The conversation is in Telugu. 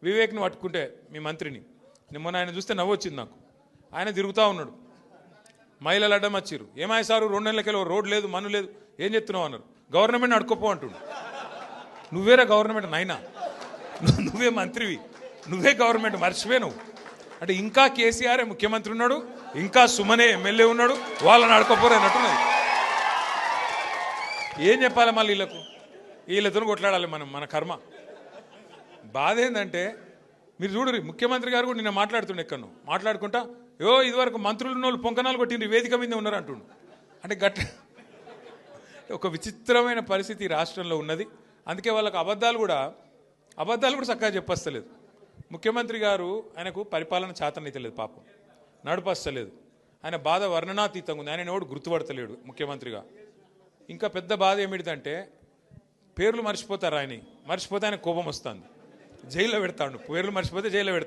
వివేక్ని పట్టుకుంటే మీ మంత్రిని మొన్న ఆయన చూస్తే నవ్వు వచ్చింది నాకు. ఆయన తిరుగుతూ ఉన్నాడు, మహిళలు అడ్డం వచ్చారు. ఏమాయి సారు 2 నెలలకెళ్ళి రోడ్ లేదు మన్ను లేదు ఏం చెప్తున్నావు అన్నారు. గవర్నమెంట్ అడుకోపో అంటుండు. నువ్వేరా గవర్నమెంట్ నైనా, నువ్వే మంత్రివి, నువ్వే గవర్నమెంట్ మర్చిపోయి నువ్వు అంటే ఇంకా కేసీఆర్ ముఖ్యమంత్రి ఉన్నాడు, ఇంకా సుమనే ఎమ్మెల్యే ఉన్నాడు, వాళ్ళని అడుకోపోరు అన్నట్టున్నది. ఏం చెప్పాలి మళ్ళీ వీళ్ళతో కొట్లాడాలి మన కర్మ. బాధ ఏంటంటే మీరు చూడరు, ముఖ్యమంత్రి గారు కూడా నిన్న మాట్లాడుతుండే ఎక్కడో మాట్లాడుకుంటా ఇదివరకు మంత్రులు ఉన్న వాళ్ళు పొంకనాలు కొట్టిండ్రు వేదిక మీద ఉన్నారు అంటుండు. అంటే ఒక విచిత్రమైన పరిస్థితి రాష్ట్రంలో ఉన్నది. అందుకే వాళ్ళకి అబద్ధాలు కూడా చక్కగా చెప్పస్తలేదు. ముఖ్యమంత్రి గారు ఆయనకు పరిపాలన చేతనైతలేదు, పాపం నడిపస్తలేదు. ఆయన బాధ వర్ణనాతీతంగా ఉంది. ఆయన ఎవడు గుర్తుపడతలేడు ముఖ్యమంత్రిగా. ఇంకా పెద్ద బాధ ఏమిటిదంటే పేర్లు మర్చిపోతారు. మర్చిపోతే ఆయన కోపం వస్తుంది, జైల్లో పెడతాడు. పేర్లు మర్చిపోతే జైల్లో పెడతాడు.